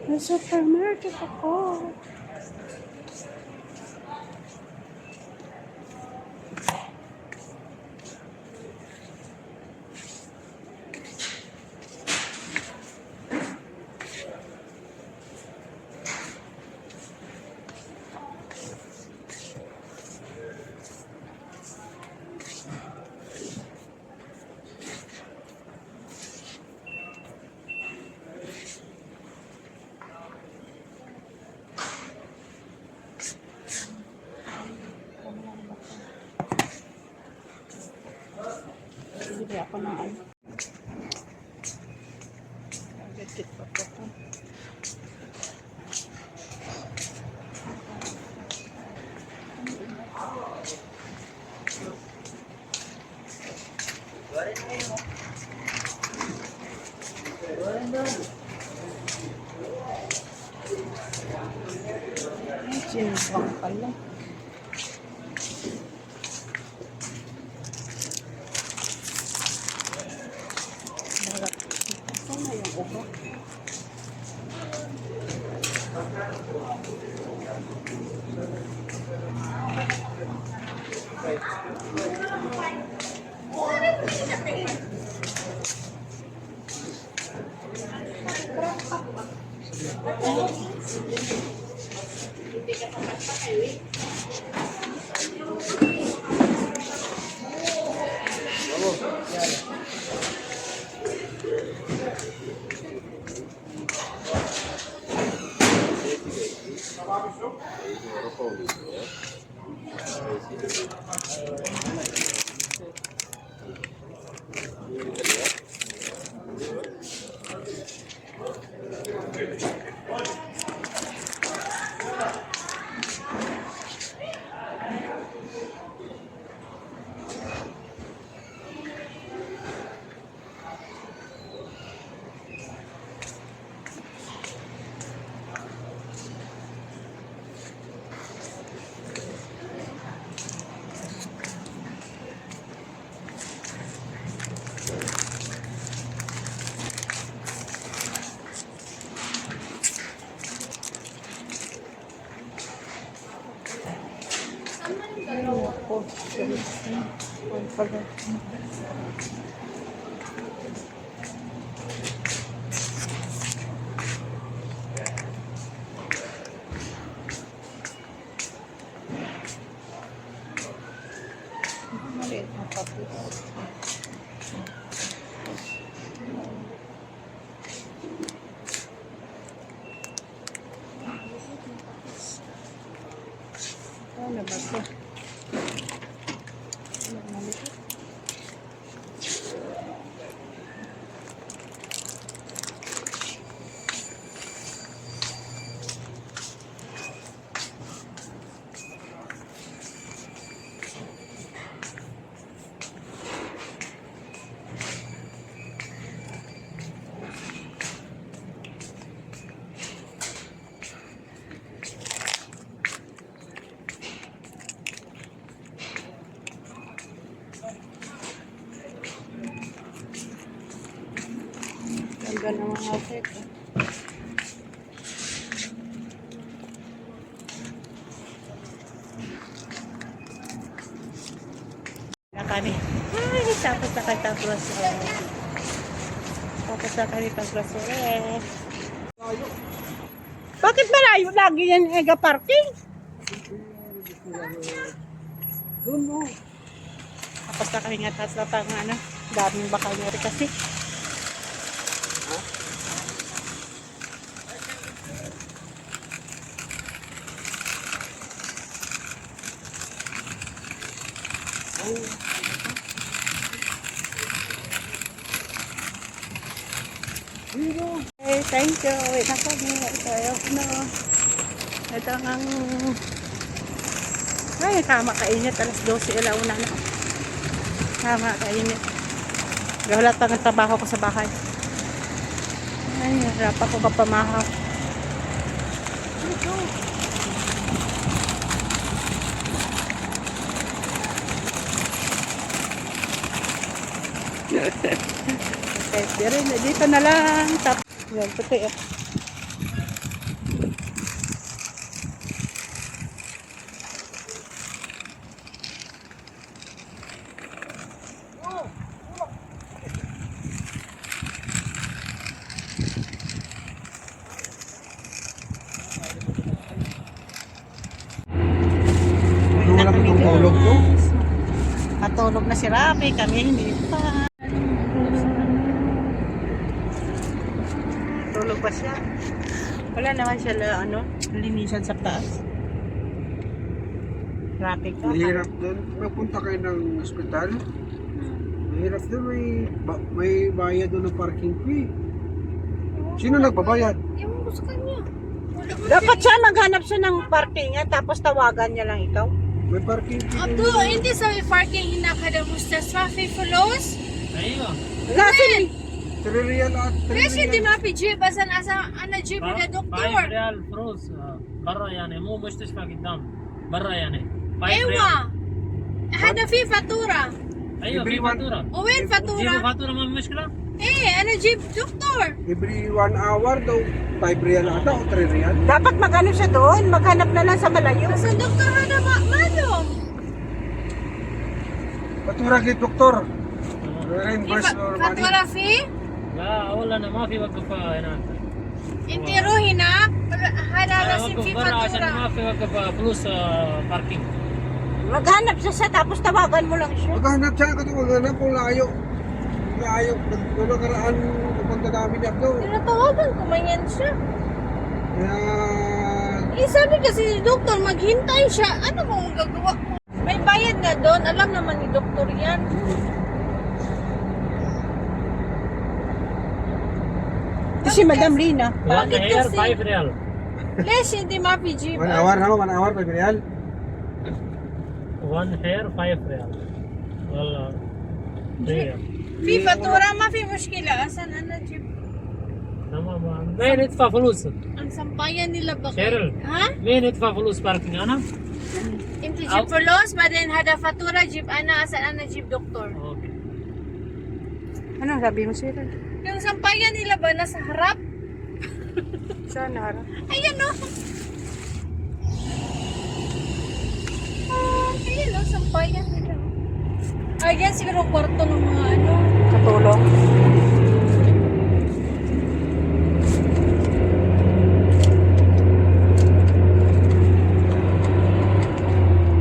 May supermarket ako. Bili ako ng ano. Agad pa po. Sinumpang pala. Saan na yung ubo? Ako, pala. Maliit na papis. Ano ba ito? Ganda ng mga outfit. Kami. Ay, tapos na kayo pag-grocery. Tapos na kami pag-grocery. Bakit malayo lagi yan ega parking? Tapos na kami nga taas na pang ano, daming bakal na rin kasi. Okay, thank you. Wait na kami. Ito ang ay, tama kainit. Alas 12 alauna na. Tama kainit. Wala pa ng trabaho ko sa bahay. Ay, harap ako kapamahaw. Ito. Okay, dito na lang. Yan, puti. Tulog to. Patulog na si Rafi, kami hindi pa. Tulog pa siya. Wala naman siya linisan sa taas. Traffic ka. Mahirap doon. Magpunta kayo ng ospital. Mahirap doon. May bayad doon ng parking fee. Sino nagbabayad? Ewan ko sa kanya. Dapat siya maghanap siya ng parkingan tapos tawagan niya lang ikaw. May parking fee. Abdu, انت سوي باركينج هناك هذا مستشفى في فلوس؟ ايوه Kasi 3 real at 3 ليش انت real. ما في جيب بس انا اجيب لك 5 دكتور؟ ريال فلوس برا يعني مو مستشفى قدام برا يعني 5 ايوه ريال هذا في فاتورة. ايوه في Everyone- فاتوره وين جيبوا فاتورة؟ فاتوره ما في مشكله ايه انا اجيب دكتور. Every 1 hour daw 5 real ata o 3 real. dapat maghanap siya doon, maghanap na lang sa malayo. بس الدكتور هذا ما له. Patura kay doktor. في Reimburse or money. فاتورة فيه؟ لا اولا انا ما في وقف هناك انت روح هناك هذا انا لازم اوقف في برا عشان ما فاتورة. في وقف فلوس باركينج Maghanap siya tapos tawagan mo lang siya. Maghanap siya kasi maghanap kung layo. Layo. Ano karaan pupunta namin dito. Tinatawagan ko man yan siya. Kaya Eh, sabi kasi ni doktor, maghintay siya. Ano mo gagawa ko? May bayad nga doon. Alam naman ni doktor yan. Si Madam Lina. وان Bakit هير kasi? 5 ريال Lesh, hindi mapijib. 1 hour naman, 1 hour 5 real. 1 هير 5 ريال والله ريال في فاتورة ما في مشكلة. Asan ana jeep? تمام مين يدفع فلوس Ang sampayan nila ba? Cheryl. Ha? مين يدفع فلوس باركينج انا Inti jeep فلوس بعدين هذا فاتورة jeep ana. Asan ana jeep doktor? اوكي Anong sabi mo sir? Yung sampayan nila ba nasa harap? Saan harap? Ayan o. Ayan o, sampayan nila. Ayan siguro kwarto ng mga ano. Katulong.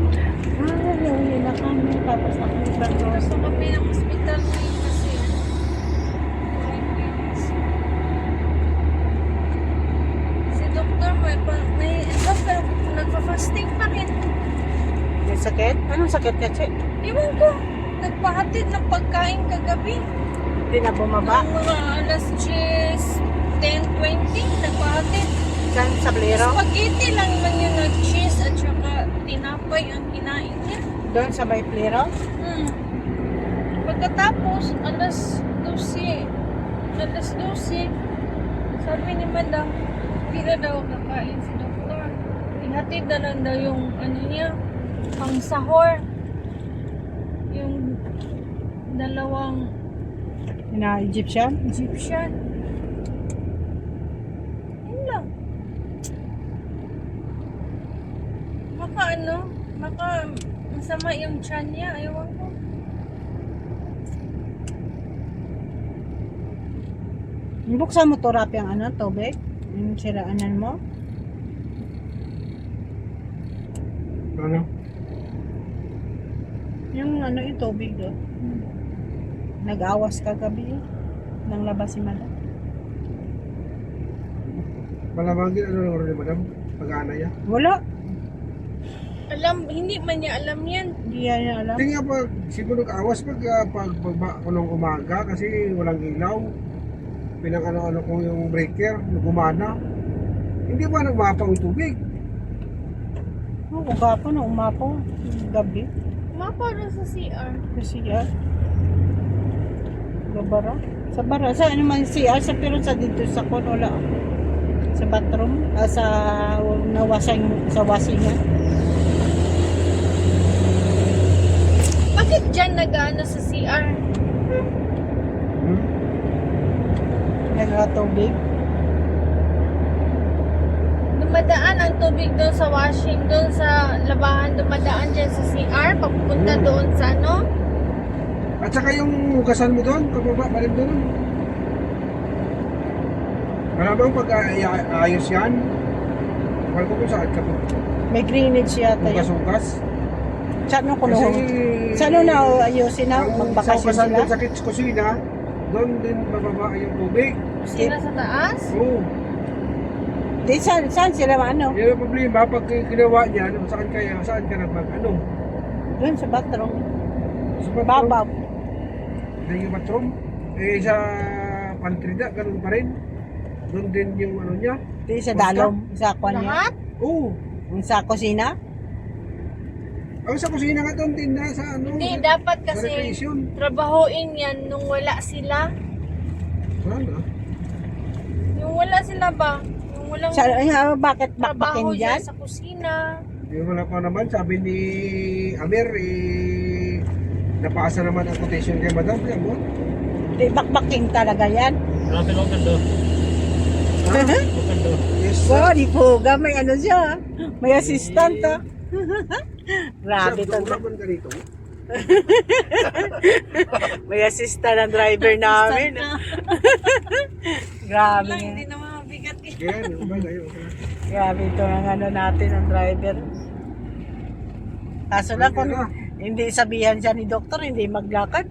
Uwi na kami tapos nakalipan ko. Gusto kami ng hospital ngayon kasi si doktor may doktor nagpa-fasting pa rin. May sakit? Anong sakit ka, Che? Iwan ko, nagpahatid ng pagkain kagabi. Hindi na bumaba. Ng mga alas 10:20 nagpahatid. Saan sa Blero? Spaghetti lang naman yung nag-cheese at saka tinapay ang kinain niya. Doon sa may Blero? Pagkatapos, alas 12, sabi ni Madam, hindi na daw kakain si doktor. Ihatid na lang daw yung ano niya, pang sahor. Yung dalawang Egyptian? Egyptian. Yun lang. Maka masama yung tiyan niya, ayaw ko. Buksan mo to, Rapi, ang tubig? Yung siraanan mo? Ano? Yung yung tubig do. Nag-awas kagabi nang labas si Madam. Malamangin ano lang rin madam? Pag-ana niya. Wala. Hindi man niya alam yan. Hindi niya alam. Tingnan pag siguro nag-awas pag unang umaga kasi walang ilaw. Pinang-ano ko yung breaker, gumana. Hindi ba nagmapaw yung tubig? Oo, gapo na umapaw. Gabi. Mapa na sa CR. Kasi yan. Babara. Sa bara. Sa ano man CR, sa pero sa dito sa kon wala. Sa bathroom, sa sa wasingan. Bakit dyan nag-ano sa CR? Nagkatubig. Dumadaan ang tubig doon sa washing, doon sa labahan, dumadaan dyan sa CR, papunta doon sa ano? At saka yung hugasan mo doon, pababa, balik doon. Malamang pag ayos yan, wala ko kung saan ka to. May greenage yata yun. Hugas-hugas. Saan yung Kasi kuno? Saan na ayusin na? ang Magbakasyon saukasan sila? din sa kids kusina, doon din bababa yung tubig. Sila sa taas? Oo. Di, saan sila ano? Yan ang problema, pag ginawa niya, saan ka na ano? Doon sa bathroom. Sa bathroom. Babaw. Doon yung bathroom. Eh sa pantry na, ganun pa rin. Doon din yung ano niya. Di sa dalom. Sa kwan niya. Lahat? Oo. Yung sa kusina. Ang sa kusina nga doon din na sa ano. Hindi, sa- dapat sa kasi recreation. trabahoin yan nung wala sila. Sana. Yung wala sila ba? Yung walang Sa, bakit bakbakin trabaho dyan? dyan sa kusina. Di wala pa naman, sabi ni Amir, napasa naman ang quotation kay Madam. Yan mo. Di, bakbaking talaga yan. Grabe lo kan do. Lo kan do. Yes, Wow, di po. May ano siya. May assistant ah. Grabe to. ganito. May assistant ang driver namin. Grabe Wala, nga. hindi na mabigat eh. Kaya, ano ba kayo? Grabe ito ang ano natin, ang driver. Kaso lang kung hindi sabihan siya ni doktor, hindi maglakad.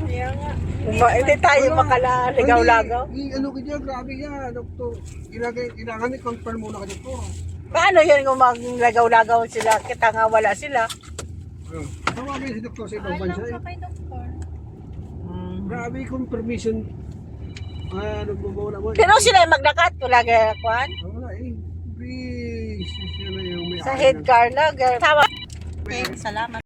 Kaya nga. Hindi tayo makalaligaw-lagaw. Ano ka dyan, grabe yan, doktor. Kailangan i-confirm muna ka, doktor. Paano yan kung maglagaw-lagaw sila? Kita nga wala sila. Tawagin si doktor sa ibang bansa. Alam ka kay doktor. Grabe kung permission. Nagbabawa mo. Pero sila yung maglakad, tulad kwan. Wala eh. Please. Yan na yung may Sa head car lang. Tawa. Okay, salamat.